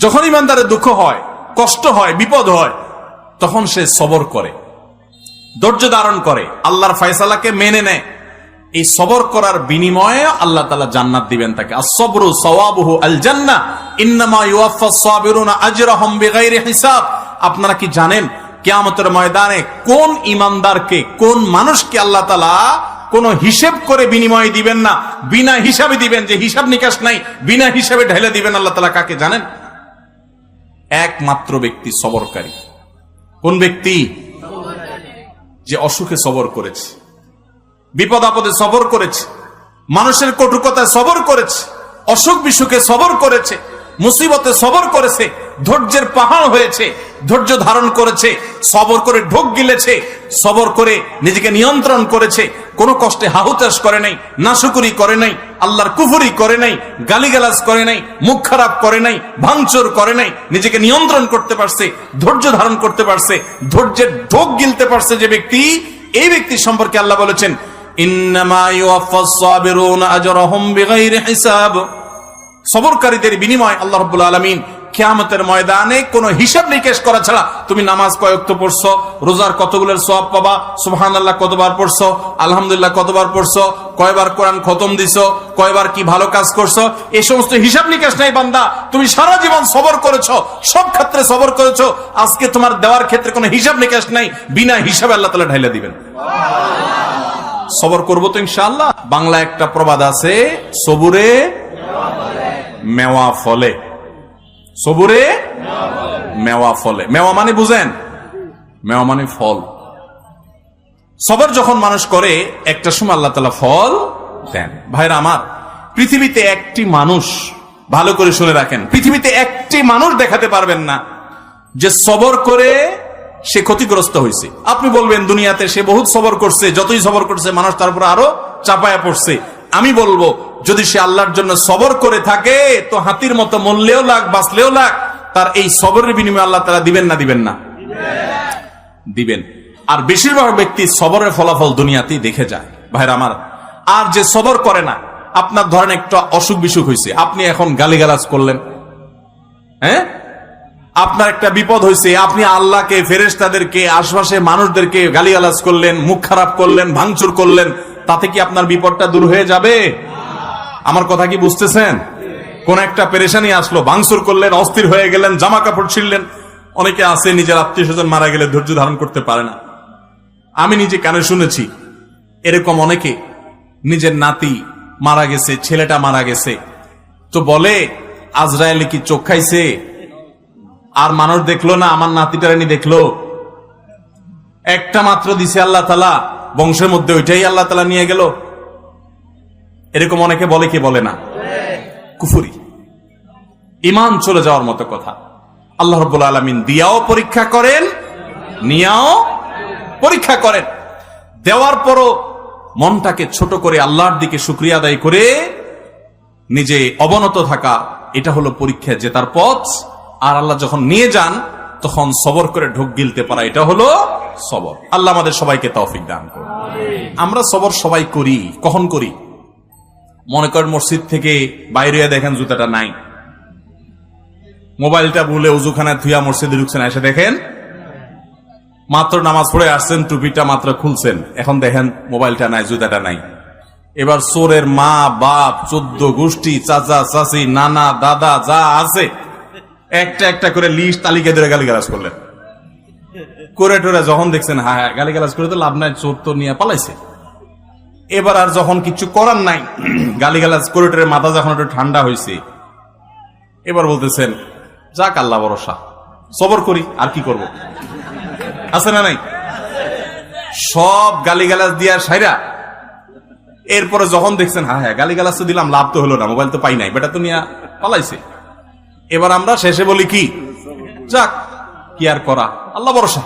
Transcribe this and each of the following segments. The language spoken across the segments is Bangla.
যখন ইমানদারের দুঃখ হয়, কষ্ট হয়, বিপদ হয়, তখন সে সবর করে, ধৈর্য ধারণ করে, আল্লাহর ফয়সালাকে মেনে নেয়। এই সবর করার বিনিময়ে আল্লাহ তাআলা জান্নাত দিবেন তাকে। আস-সাবরু সাওয়াবুহু আল জান্নাহ ইন্নামা ইউওয়াফাস সাবিরুনা আজরাহুম বিগাইরি হিসাব। আপনারা কি জানেন কিয়ামতের ময়দানে কোন ইমানদারকে, কোন মানুষকে আল্লাহ তাআলা কোন হিসাব করে বিনিময় দিবেন না, বিনা হিসাবে দিবেন, যে হিসাব নিকাশ নাই, বিনা হিসাবে ঢেলে দিবেন আল্লাহ তাআলা কাকে জানেন? একমাত্র ব্যক্তি সবরকারী। কোন ব্যক্তি? যে অসুখে সবর করেছে, বিপদ আপদে সবর করেছে, মানুষের কটুকতায় সবর করেছে, অসুখ বিসুখে সবর করেছে, মুসিবতে সবর করেছে, ধৈর্যের পাহাড় হয়েছে, ধৈর্য ধারণ করেছে, সবর করে ঢোক গিলেছে, সবর করে নিজেকে নিয়ন্ত্রণ করেছে, কোনো কষ্টে হাহুতাশ করে নাই, নাশুকুরি করে নাই, আল্লাহর কুফরি করে নাই, গালিগালাজ করে নাই, মুখ খারাপ করে নাই, ভাঙচুর করে নাই, নিজেকে নিয়ন্ত্রণ করতে পারছে, ধৈর্য ধারণ করতে পারছে, ধৈর্যের ঢোক গিলতে পারছে যে ব্যক্তি, এই ব্যক্তি সম্পর্কে আল্লাহ বলেছেন ইন্নামা ইউওয়াফাস সাবিরুনা আজরাহুম বিগাইরি হিসাব। সবরকারীদের বিনিময় আল্লাহ রাব্বুল আলামিন কিয়ামতের ময়দানে কোন হিসাব নিকেশ করা ছাড়া, তুমি নামাজ কয় ওয়াক্ত পড়ছো, রোজার কতগুলোর সওয়াব পাবা, সুবহানাল্লাহ কতবার পড়ছো, আলহামদুলিল্লাহ কতবার পড়ছো, কয়বার কোরআন খতম দিছো, কয়বার কি ভালো কাজ করছো, এই সমস্ত হিসাব নিকেশ নাই বান্দা। তুমি সারা জীবন সবর করেছো, সব ক্ষেত্রে সবর করেছো, আজকে তোমার দেওয়ার ক্ষেত্রে কোনো হিসাব নিকেশ নাই, বিনা হিসাবে আল্লাহ তাআলা ঢাইলা দিবেন। সবর করবো তো ইনশাআল্লাহ। বাংলা একটা প্রবাদ আছে, সবুরে মেওয়া ফলে। সবুরে মেওয়া ফলে। মেওয়া মানে বুঝেন? মেওয়া মানে ফল। সবর যখন মানুষ করে একটা সময় আল্লাহ তাআলা ফল দেন। ভাইরা আমার, পৃথিবীতে একটি মানুষ, ভালো করে শুনে রাখেন, পৃথিবীতে একটি মানুষ দেখাতে পারবেন না যে সবর করে সে ক্ষতিগ্রস্ত হয়েছে। আপনি বলবেন দুনিয়াতে সে বহুত সবর করছে, যতই সবর করছে মানুষ তার উপর আরো চাপায়া পড়ছে। আমি বলবো যদি সে আল্লাহর জন্য সবর করে থাকে তো হাতির মতো মরলেও লাগ, বাঁচলেও লাগ, তার এই সবরের বিনিময়ে আল্লাহ তাআলা দিবেন না দিবেন না? দিবেন। আর বেশিরভাগ ব্যক্তি সবরের ফলাফল দুনিয়াতেই দেখে যায় ভাইরা আমার। আর যে সবর করে না, আপনার ধরেন একটা অসুখ বিসুখ হয়েছে, আপনি এখন গালিগালাজ করলেন, হ্যাঁ, আপনার একটা বিপদ হয়েছে, আপনি আল্লাহকে, ফেরেশতাদেরকে, আশপাশে মানুষদেরকে গালিগালাজ করলেন, মুখ খারাপ করলেন, ভাঙচুর করলেন, তাতে কি আপনার বিপদটা দূর হয়ে যাবে? আমার কথা কি বুঝতেছেন? কোন একটা পেরেশানি আসলো, ভাঙচুর করলেন, অস্থির হয়ে গেলেন, জামা কাপড় ছিঁড়লেন। অনেকে আছে নিজের আত্মীয় স্বজন মারা গেলে ধৈর্য ধারণ করতে পারে না। আমি নিজে কানে শুনেছি এরকম অনেকে, নিজের নাতি মারা গেছে, ছেলেটা মারা গেছে, তো বলে আজরায়েল কি চোখ খাইছে, আর মানুষ দেখলো না, আমার নাতিটারানি দেখলো, একটা মাত্র দিছে আল্লাহ তাআলা, বংশের মধ্যে ওইটাই আল্লাহ তাআলা নিয়ে গেল। এরকম অনেকে বলে, কি বলে না? কুফরি, ঈমান চলে যাওয়ার মতো কথা। আল্লাহ রাব্বুল আলামিন দিয়াও পরীক্ষা করেন, নিয়াও পরীক্ষা করেন। দেওয়ার পরও মনটাকে ছোট করে আল্লাহর দিকে শুকরিয়া আদায় করে নিজে অবনত থাকা, এটা হলো পরীক্ষা জেতার পথ। আর আল্লাহ যখন নিয়ে যান তখন সবর করে ঢোক গিলতে পারা, এটা হলো সবর। আল্লাহ আমাদের সবাইকে তৌফিক দান করুন। আমরা সবর সবাই করি। কখন করি? মনে করেন মসজিদ থেকে বাইরে দেখেন জুতাটা নাই, মোবাইলটা ভুলে উজুখানায় থুয়া মসজিদে ঢুকছেন, এসে দেখেন মাত্র নামাজ পড়ে আসছেন, টুপিটা মাত্র খুলছেন, এখন দেখেন মোবাইলটা নাই, জুতাটা নাই। এবার চোরের মা বাপ, 14 গোষ্ঠী, চাচা চাচি, নানা দাদা যা আছে একটা একটা করে লিস্ট তালিকা ধরে গালিগালাজ করলেন। করে টোরে যখন দেখছেন হ্যাঁ গালিগালাজ করে তো লাভ নাই, চোর তো নিয়ে পালাইছে। এবার আর যখন কিছু করার নাই, গালিগালাজ করে টোরে মাথা যখন একটু ঠান্ডা হয়েছে, এবার বলতেছেন যাক আল্লাহ ভরসা, সবর করি, আর কি করব, আছে না নাই? সব গালিগালাজ দিয়া সাইরা এরপরে যখন দেখছেন হ্যাঁ হ্যাঁ গালিগালাজ তো দিলাম, লাভ তো হলো না, মোবাইল তো পাই নাই, বেটা তো নিয়ে পালাইছে। এবার আমরা শেষে বলি কি, যাক কি আর করা, আল্লাহ ভরসা।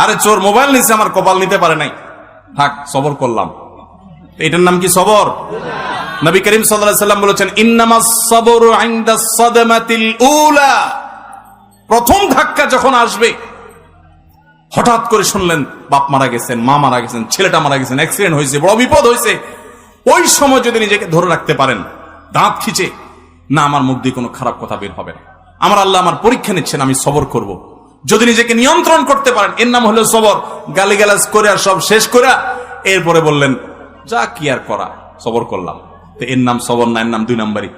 আরে চোর মোবাইল নিচ্ছে, আমার কপাল নিতে পারে নাই, থাক সবর করলাম। এটার নাম কি সবর? নবী করিম সাল্লাল্লাহু আলাইহি ওয়াসাল্লাম বলেছেন ইন্নামাস সাবরু ইনদা সাদমাতিল উলা। প্রথম ধাক্কা যখন আসবে, হঠাৎ করে শুনলেন বাপ মারা গেছেন, মা মারা গেছেন, ছেলেটা মারা গেছেন, অ্যাক্সিডেন্ট হয়েছে, বড় বিপদ হয়েছে, ওই সময় যদি নিজেকে ধরে রাখতে পারেন, দাঁত খিচে না আমার মুখ দিয়ে কোনো খারাপ কথা বের হবে না, আমার আল্লাহ আমার পরীক্ষা নিচ্ছেন, আমি সবর করব। যদি নিজেকে নিয়ন্ত্রণ করতে পারেন, এর নাম হলো সবর। গালিগালাজ করে আর সব শেষ করে এরপরে বললেন যা কি আর করা, সবর করলাম, তো এর নাম সবর না, এর নাম 2 নাম্বারই।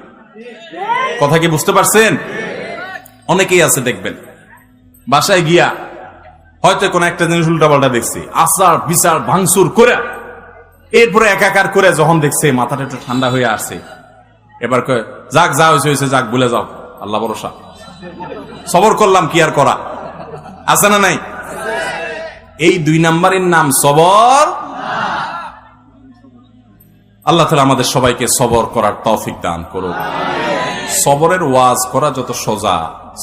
কথা কি বুঝতে পারছেন? অনেকেই আছে দেখবেন বাসায় গিয়া হয়তো কোন একটা জিনিস উল্টাপাল্টা দেখছি, আচার বিচার ভাঙচুর করে এরপরে একাকার করে যখন দেখছে মাথাটা একটু ঠান্ডা হয়ে আসছে, এবার যাক যা হয়েছে হয়েছে, যাক ভুলে যাও, আল্লাহ ভরসা, সবর করলাম, কি আর করা, আছে না নাই? এই 2 নাম্বারের নাম সবর। আল্লাহ তাআলা আমাদের সবাইকে সবর করার তৌফিক দান করুক। সবরের ওয়াজ করা যত সোজা,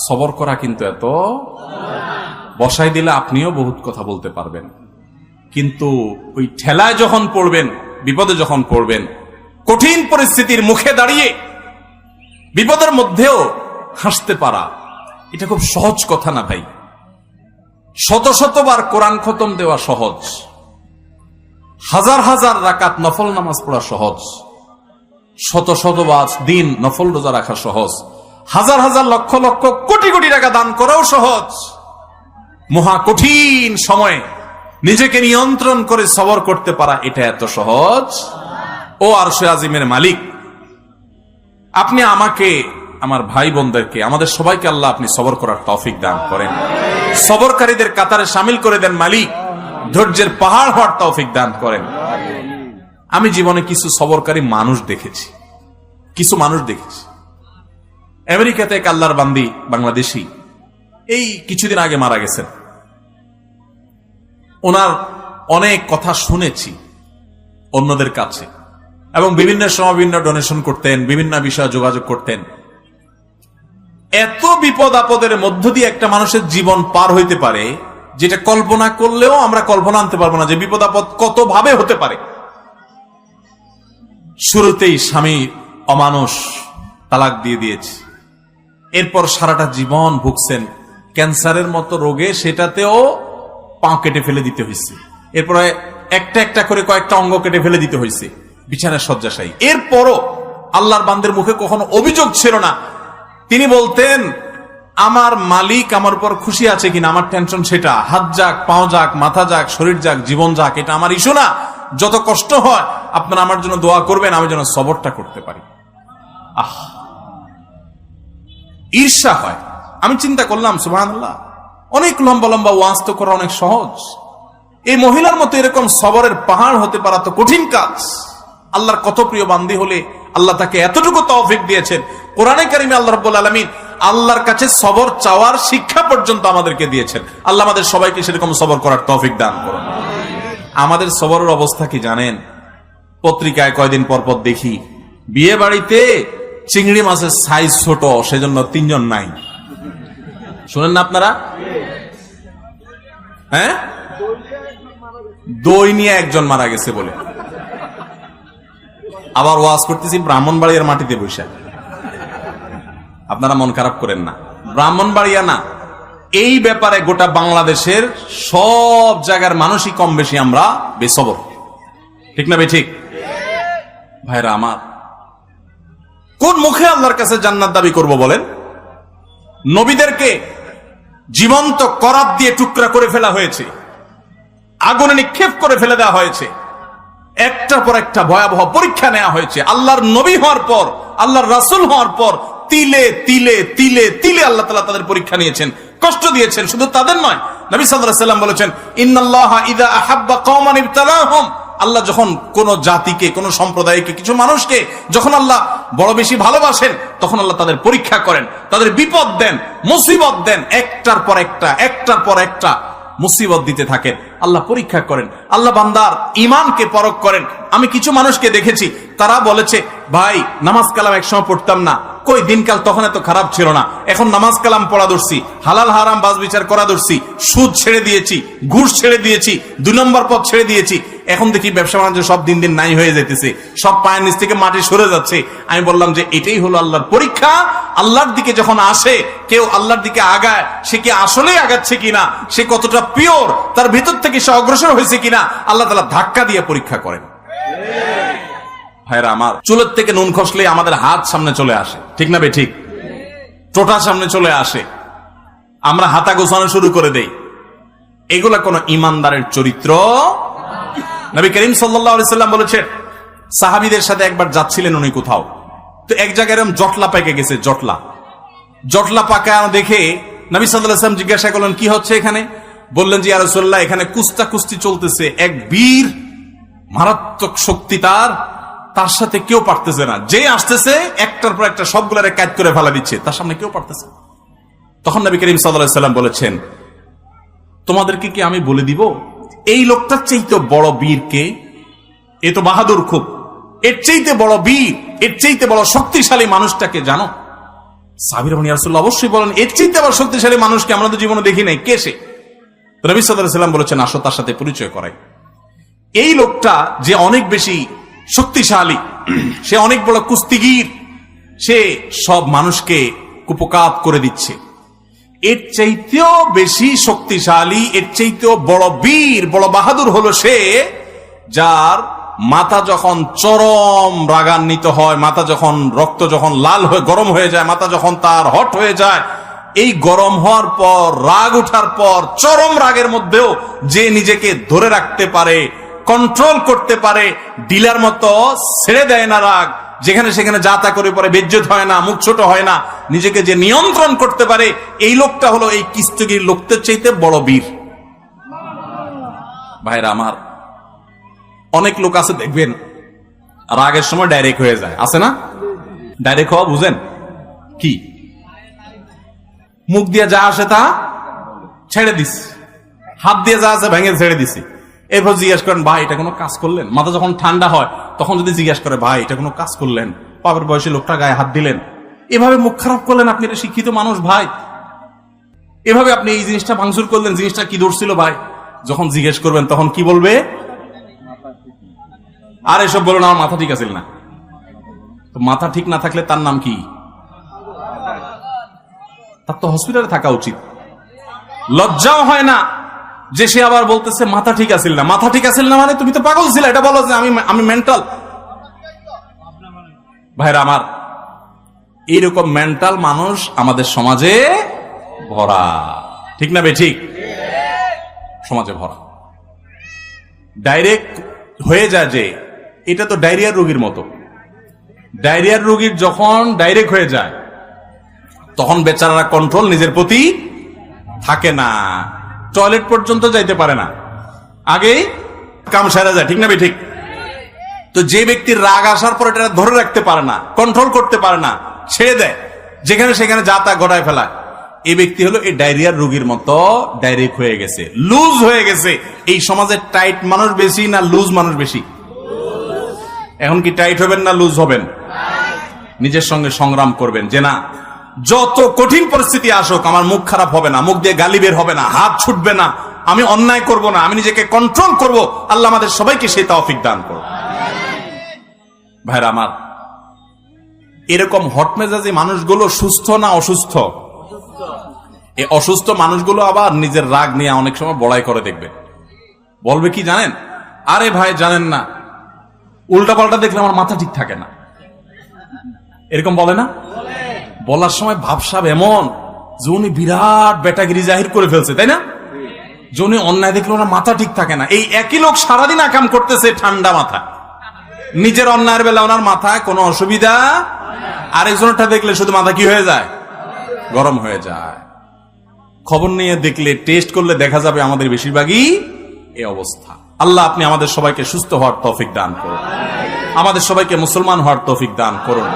সবর করা কিন্তু এত, বসাই দিলে আপনিও বহুত কথা বলতে পারবেন, কিন্তু ওই ঠেলায় যখন পড়বেন, বিপদে যখন পড়বেন, কঠিন পরিস্থিতির মুখে দাঁড়িয়ে বিপদের মধ্যেও হাসতে পারা, এটা খুব সহজ কথা না ভাই। শত শতবার কোরআন খতম দেওয়া সহজ, হাজার হাজার রাকাত নফল নামাজ পড়া সহজ, শত শতবার দিন নফল রোজা রাখা সহজ, হাজার হাজার লক্ষ লক্ষ কোটি কোটি টাকা দান করাও সহজ। মহা কঠিন সময়ে নিজেকে নিয়ন্ত্রণ করে সবর করতে পারা, এটা এত সহজ। ও আরশে আজিমের মালিক, আপনি আমাকে, আমার ভাই বোনদেরকে, আমাদের সবাইকে আল্লাহ আপনি সবর করার তৌফিক দান করেন, সবরকারীদের কাতারে শামিল করে দেন মালিক, ধৈর্যের পাহাড় হওয়ার তৌফিক দান করেন। আমি জীবনে কিছু সবরকারী মানুষ দেখেছি, কিছু মানুষ দেখেছি। আমেরিকাতে এক আল্লাহর বান্দি বাংলাদেশী এই কিছুদিন আগে মারা গেছেন। ওনার অনেক কথা শুনেছি অন্যদের কাছে, এবং বিভিন্ন সময় বিভিন্ন ডোনেশন করতেন, বিভিন্ন বিষয়ে যোগাযোগ করতেন। এত বিপদ আপদের মধ্য দিয়ে একটা মানুষের জীবন পার হইতে পারে, যেটা কল্পনা করলেও আমরা কল্পনা আনতে পারবো না যে বিপদ আপদ কত ভাবে হতে পারে। শুরুতেই স্বামী অমানুষ, তালাক দিয়ে দিয়েছে, এরপর সারাটা জীবন ভুগছেন ক্যান্সারের মতো রোগে, সেটাতেও পা কেটে ফেলে দিতে হয়েছে, এরপরে একটা একটা করে কয়েকটা অঙ্গ কেটে ফেলে দিতে হয়েছে, বিছানায় শয্যাশায়ী। এরপরও আল্লাহর বান্দের মুখে কখনো অভিযোগ ছিল না। তিনি বলতেন আমার মালিক আমার উপর খুশি আছে কিনা, আমার টেনশন সেটা, হাত যাক, পাও যাক, মাথা যাক, শরীর যাক, জীবন যাক, এটা আমার ইস্যু না। যত কষ্ট হয় আপনারা আমার জন্য দোয়া করবেন, আমি যেন সবরটা করতে পারি। ঈর্ষা হয়। আমি চিন্তা করলাম সুবহানাল্লাহ, অনেক লম্বা লম্বা ওয়াজ তো করা অনেক সহজ, এই মহিলার মতো এরকম সবরের পাহাড় হতে পারা তো কঠিন কাজ। আল্লাহর কত প্রিয় বান্দি হলে আল্লাহ তাকে এতটুকু তৌফিক দিয়েছেন। কোরআনে কারিমে আল্লাহ রাব্বুল আলামিন আল্লাহর কাছে সবর চাওয়ার শিক্ষা পর্যন্ত আমাদেরকে দিয়েছেন। আল্লাহ আমাদের সবাইকে সেরকম সবর করার তৌফিক দান করুন। আমাদের সবরের অবস্থা কি জানেন? পত্রিকায় কয়দিন পর পর দেখি বিয়ে বাড়িতে চিংড়ি মাছের সাইজ ছোট, সেজন্য 3 জন নাই। শুনেন না আপনারা? হ্যাঁ, দই নিয়ে 1 জন মারা গেছে বলে। আবার ওয়াজ করতেছি ব্রাহ্মণবাড়িয়ার মাটিতে বসে। আপনারা মন খারাপ করেন না, ব্রাহ্মণবাড়িয়া না, এই ব্যাপারে গোটা বাংলাদেশের সব জায়গার মানুষই কম বেশি আমরা বেসবর, ঠিক না? ঠিক ভাইরা আমার, কোন মুখে আল্লাহর কাছে জান্নাত দাবি করব বলেন? নবীদেরকে জীবন্ত করাত দিয়ে টুকরা করে ফেলা হয়েছে, আগুনে নিক্ষেপ করে ফেলে দেওয়া হয়েছে, একটার পর একটা ভয়াবহ পরীক্ষা নেওয়া হয়েছে। আল্লাহর নবী হওয়ার পর, আল্লাহর রাসূল হওয়ার পর তিলে তিলে তিলে তিলে আল্লাহ তাআলা তাদের পরীক্ষা নিয়েছেন, কষ্ট দিয়েছেন। শুধু তাদের নয়, নবী সাল্লাল্লাহু আলাইহি ওয়াসাল্লাম বলেছেন ইন্নাল্লাহা ইযা আহাব্বা কওমান ইবতালাহুম, আল্লাহ যখন কোন জাতিকে, কোন সম্প্রদায়কে, কিছু মানুষকে যখন আল্লাহ বড় বেশি ভালোবাসেন, তখন আল্লাহ তাদের পরীক্ষা করেন, তাদের বিপদ দেন, মুসিবত দেন, একটার পর একটা, একটার পর একটা মুসিবত দিতে থাকেন, আল্লাহ পরীক্ষা করেন, আল্লাহ বান্দার ঈমানকে পরখ করেন। আমি কিছু মানুষকে দেখেছি, তারা বলেছে ভাই নামাজ কালাম একসময় পড়তাম না, কই দিনকাল তখন এত খারাপ ছিল না, এখন নামাজ কালাম পড়া ধরছি, হালাল হারাম বাজ বিচার করা ধরছি, সুদ ছেড়ে দিয়েছি, ঘুষ ছেড়ে দিয়েছি, 2 নম্বর পথ ছেড়ে দিয়েছি, এখন দেখি ব্যবসা বাণিজ্য সব দিন দিন নাই হয়ে যেতেছে, সব পায়ের নিচ থেকে মাটি সরে যাচ্ছে। আমি বললাম যে এটাই হলো আল্লাহর পরীক্ষা। আল্লাহর দিকে যখন আসে কেউ, আল্লাহর দিকে আগায়, সে কি আসলেই আগাচ্ছে কিনা, সে কতটা পিওর, তার ভিতর থেকে সে অগ্রসর হয়েছে কিনা, আল্লাহ তাআলা ধাক্কা দিয়ে পরীক্ষা করেন। ভাইরা আমার, চুলের থেকে নুন খসলে আমাদের হাত সামনে চলে আসে, ঠিক না বে ঠিক? টোটা সামনে চলে আসে, আমরা হাতা গোছানো শুরু করে দেই। এগুলা কোন ইমানদারের চরিত্র। নবী করিম সাল্লাল্লাহু আলাইহি সাল্লাম বলেছেন, সাহাবীদের সাথে একবার যাচ্ছিলেন উনি কোথাও, তো এক জায়গায় এরকম জটলা পেকে গেছে। জটলা পাকা দেখে নবী সাল্লাল্লাহু আলাইহি ওয়াসাল্লাম জিজ্ঞাসা করলেন, কি হচ্ছে এখানে? বললেন যে, ইয়া রাসূলুল্লাহ, এখানে কুস্তি চলতেছে, এক বীর, মারাত্মক শক্তি তার সাথে কেউ পারতেছে না, যে আসতেছে একটার পর একটা সবগুলারে কাজ করে ফেলা দিচ্ছে, তার সামনে কেউ পারতেছে। তখন নবী করিম সাল্লাল্লাহু আলাইহি ওয়াসাল্লাম বলেছেন, তোমাদেরকে কি আমি বলে দিব এই লোকটার চাইতে বড় বীর কে? এ তো বাহাদুর খুব, এর চাইতে বড় বীর, এর চাইতে বড় শক্তিশালী মানুষটাকে জানো? সাহাবীরা বলেন, ইয়া রাসূলুল্লাহ, অবশ্যই বলেন, এর চাইতে বড় শক্তিশালী মানুষকে আমরা তো জীবনে দেখি নাই, কে সে? নবী সাল্লাল্লাহু আলাইহি ওয়াসাল্লাম বলেছেন, আসো তার সাথে পরিচয় করাই। এই লোকটা যে অনেক বেশি শক্তিশালী, সে অনেক বড় কুস্তিগীর, সে সব মানুষকে কুপকাত করে দিচ্ছে। এর চাইতেও বেশি শক্তিশালী, এর চাইতেও বড় বীর, বড় বাহাদুর হলো সে, যার মাথা যখন চরম রাগান্বিত হয়, মাথা যখন রক্ত যখন লাল হয়ে গরম হয়ে যায়, মাথা যখন তার হট হয়ে যায়, এই গরম হওয়ার পর, রাগ উঠার পর, চরম রাগের মধ্যেও যে নিজেকে ধরে রাখতে পারে, কন্ট্রোল করতে পারে, ডিলার মতো ছেড়ে দেয় না রাগ, যেখানে সেখানে যা তা করে পরে বেজ্জত হয় না, মুখ ছোট হয় না, নিজেকে যে নিয়ন্ত্রণ করতে পারে, এই লোকটা হলো এই কুস্তিগীর লোকদের চাইতে বড় বীর। ভাইরা আমার, অনেক লোক আছে দেখবেন রাগের সময় ডাইরেক্ট হয়ে যায়, আছে না? ডাইরেক্ট হওয়া বুঝেন কি? মুখ দিয়ে যা আসে তা ছেড়ে দিস, হাত দিয়ে যা আছে ভেঙে ছেড়ে দিছি। এরপর জিজ্ঞাসা করেন, ভাই এটা কোনো কাজ করলেন? মাথা যখন ঠান্ডা হয় তখন যদি জিজ্ঞাসা করে, ভাই এটা কোনো কাজ করলেন? পাপের বয়সে লোকটা গায়ে হাত দিলেন, এভাবে মুখ খারাপ করলেন, আপনি এটা শিক্ষিত মানুষ ভাই, এভাবে আপনি এই জিনিসটা ভাঙচুর করলেন, জিনিসটা কি দোষ ছিল ভাই? যখন জিজ্ঞেস করবেন তখন কি বলবে? আর এসব বলো না, আমার মাথা ঠিক আছে না। তো মাথা ঠিক না থাকলে তার নাম কি? তার তো হসপিটালে থাকা উচিত। লজ্জাও হয় না যে সে আবার বলতেছে মাথা ঠিক আছিল না। মাথা ঠিক আছিল না মানে তুমি তো পাগল ছিল, এটা বলো যে আমি মেন্টাল। ভাইরা আমার, এইরকম মেন্টাল মানুষ আমাদের সমাজে ভরা, ঠিক না বে ঠিক? সমাজে ভরা। ডাইরেক্ট হয়ে যায় যে এটা তো ডায়রিয়ার রোগীর মতো। ডায়রিয়ার রোগীর যখন ডাইরেক্ট হয়ে যায় তখন বেচারারা কন্ট্রোল নিজের প্রতি থাকে না, টয়লেট পর্যন্ত যাইতে পারে না, আগেই কাম সারা যায়, ঠিক না বে ঠিক? তো যে ব্যক্তির রাগ আসার পর এটা ধরে রাখতে পারে না, কন্ট্রোল করতে পারে না, ছেড়ে দেয়, যেখানে সেখানে যা তা গড়ায় ফেলায়, এই ব্যক্তি হলো এই ডায়রিয়ার রোগীর মতো ডাইরেক্ট হয়ে গেছে, লুজ হয়ে গেছে। এই সমাজে টাইট মানুষ বেশি না লুজ মানুষ বেশি? এখন কি টাইট হবেন না লুজ হবেন? নিজের সঙ্গে সংগ্রাম করবেন যে না, যত কঠিন পরিস্থিতি আসুক আমার মুখ খারাপ হবে না, মুখ দিয়ে গালি বের হবে না, হাত ছুটবে না, আমি অন্যায় করব না, আমি নিজেকে কন্ট্রোল করব। আল্লাহ আমাদের সবাইকে সেই তৌফিক দান করুন। ভাইরা আমার, এরকম হটমেজাজি মানুষগুলো সুস্থ না অসুস্থ? এই অসুস্থ মানুষগুলো আবার নিজের রাগ নিয়ে অনেক সময় বড়াই করে দেখবে, বলবে কি জানেন? আরে ভাই জানেন না, উল্টা পাল্টা দেখলে আমার মাথা ঠিক থাকে না, এরকম বলে না? বলার সময় ভাবসাব এমন যে উনি বিরাট বেটাগিরি জাহির করে ফেলছে, তাই না? যে উনি অন্যায় দেখলে ওনার মাথা ঠিক থাকে না। এই একই লোক সারাদিন আকাম করতেছে ঠান্ডা মাথা, নিজের অন্যায়ের বেলা ওনার মাথায় কোনো অসুবিধা, আরেকজনটা দেখলে শুধু মাথা কি হয়ে যায়? গরম হয়ে যায়। খবর নিয়ে দেখলে, টেস্ট করলে দেখা যাবে আমাদের বেশিরভাগই এই অবস্থা। আল্লাহ আপনি আমাদের সবাইকে সুস্থ হওয়ার তৌফিক দান করুন, আমাদের সবাইকে মুসলমান হওয়ার তৌফিক দান করুন।